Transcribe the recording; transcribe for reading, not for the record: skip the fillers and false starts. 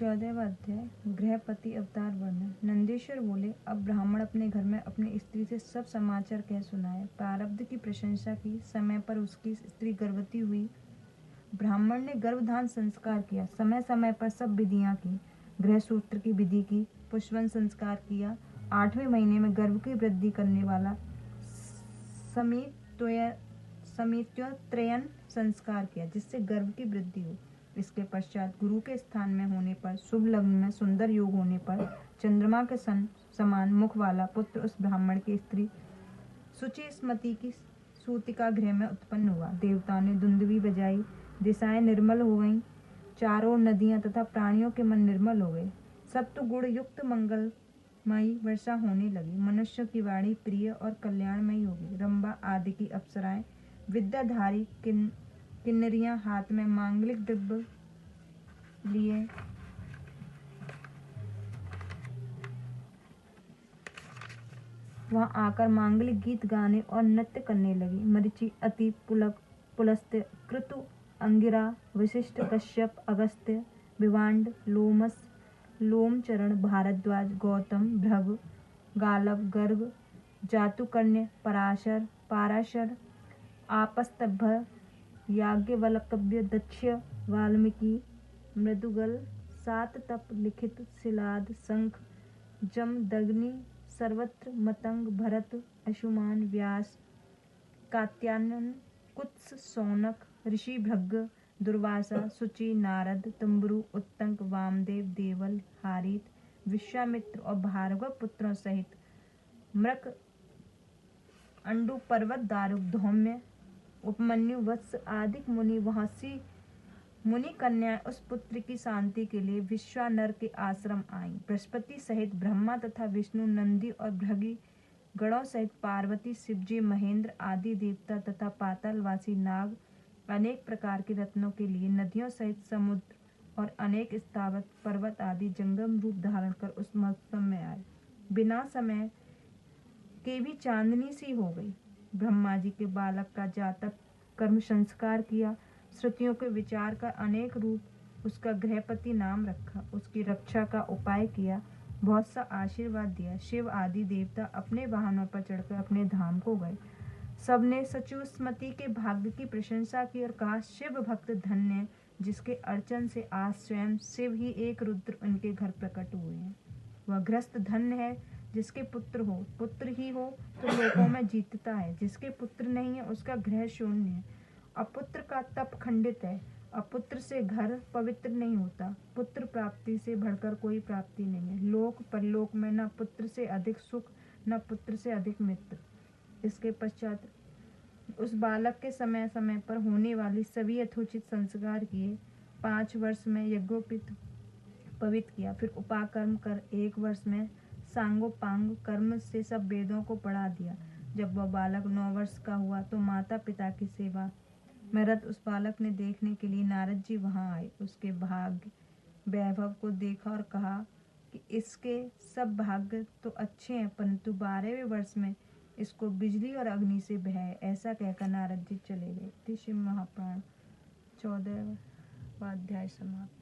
14वां अध्याय गृहपति अवतार वर्णन। नंदीश्वर बोले, अब ब्राह्मण अपने घर में अपनी स्त्री से सब समाचार कह सुनाए। प्रारब्ध की प्रशंसा की। समय पर उसकी स्त्री गर्भवती हुई। ब्राह्मण ने गर्भधान संस्कार किया। समय समय पर सब विधियां की। गृह सूत्र की विधि की। पुष्पन संस्कार किया। 8वें महीने में गर्भ की वृद्धि करने वाला समित्योत्रयन संस्कार किया, जिससे गर्भ की वृद्धि हो। इसके पश्चात गुरु के स्थान में होने पर, शुभ लग्न में सुंदर योग होने पर, चंद्रमा के समान मुख वाला पुत्र उस ब्राह्मण की स्त्री सुचि स्मृति की सूतिका गृह में उत्पन्न हुआ। देवताओं ने दुंदुभी बजाई। दिशाएं निर्मल हो गईं। चारों नदियां तथा प्राणियों के मन निर्मल हो गए। सत्व गुण युक्त मंगलमयी वर्षा होने लगी। मनुष्यों की वाणी प्रिय और कल्याणमयी होगी। रंभा आदि की अप्सराएं, विद्याधारी किन्नरियां हाथ में मांगलिक द्रव्य लिए वहां आकर मांगलिक गीत गाने और नृत्य करने लगी। मरीचि, अति, पुलस्त्य, कृतु, अंगिरा, वशिष्ठ, कश्यप, अगस्त्य, विवांड, लोमस, लोमचरण, भारद्वाज, गौतम, भृगु, गालव, गर्ग, जातुकर्ण्य, पाराशर, आपस्तंभ, याज्ञवल्क्य, दक्ष, वाल्मीकि, मृदुगल, साततप, लिखित, शिलाद, शंख, जमदग्नि, सर्वत्र, मतंग, भरत, अंशुमान, व्यास, कात्यायन, कुत्स, शौनक, ऋषि भृग, दुर्वासा, शुचि, नारद, तुम्बरु, उत्तंक, वामदेव, देवल, हारित, विश्वामित्र और भार्गव पुत्रों सहित मृक, अंडु, पर्वत, दारुक, धौम्य, उपमन्यु, वत्स आदि मुनि वहां सी मुनि कन्याएं उस पुत्र की शांति के लिए विश्वानर के आश्रम आईं। बृहस्पति सहित ब्रह्मा तथा विष्णु, नंदी और भृगि गणों सहित पार्वती, शिवजी, महेंद्र आदि देवता तथा पातालवासी नाग अनेक प्रकार के रत्नों के लिए नदियों सहित समुद्र और अनेक स्थावर पर्वत आदि जंगम रूप धारण कर उस महोत्सव में आए। बिना समय के भी चांदनी सी हो गई। ब्रह्मा जी के बालक का जातक कर्म संस्कार किया। श्रुतियों के विचार का अनेक रूप उसका गृहपति नाम रखा। उसकी रक्षा का उपाय किया। बहुत सा आशीर्वाद दिया। शिव आदि देवता अपने वाहनों पर चढ़कर अपने धाम को गए। सबने सचुस्मति के भाग्य की प्रशंसा की और कहा, शिव भक्त धन्य, जिसके अर्चन से आज स्वयं शिव ही एक रुद्र उनके घर प्रकट हुए हैं। वह ग्रस्त धन्य है, जिसके पुत्र हो। पुत्र ही हो तो लोकों में जीतता है। जिसके पुत्र नहीं है, उसका गृह शून्य है। अपुत्र का तप खंडित है। अपुत्र से घर पवित्र नहीं होता। पुत्र प्राप्ति से बढ़कर कोई प्राप्ति नहीं है। लोक परलोक में न पुत्र से अधिक सुख, न पुत्र से अधिक मित्र। इसके पश्चात उस बालक के समय समय पर होने वाली सभी यथोचित संस्कार किए। 5 वर्ष में यज्ञोपित पवित्र किया। फिर उपाकर्म कर 1 वर्ष में सांगोपांग कर्म से सब वेदों को पढ़ा दिया। जब वह बालक 9 वर्ष का हुआ तो माता पिता की सेवा में रत उस बालक ने देखने के लिए नारद जी वहां आए। उसके भाग्य वैभव को देखा और कहा कि इसके सब भाग्य तो अच्छे हैं, परंतु 12वें वर्ष में इसको बिजली और अग्नि से भय है। ऐसा कहकर नारद जी चले गए। श्री महापुराण 14वां अध्याय समाप्त।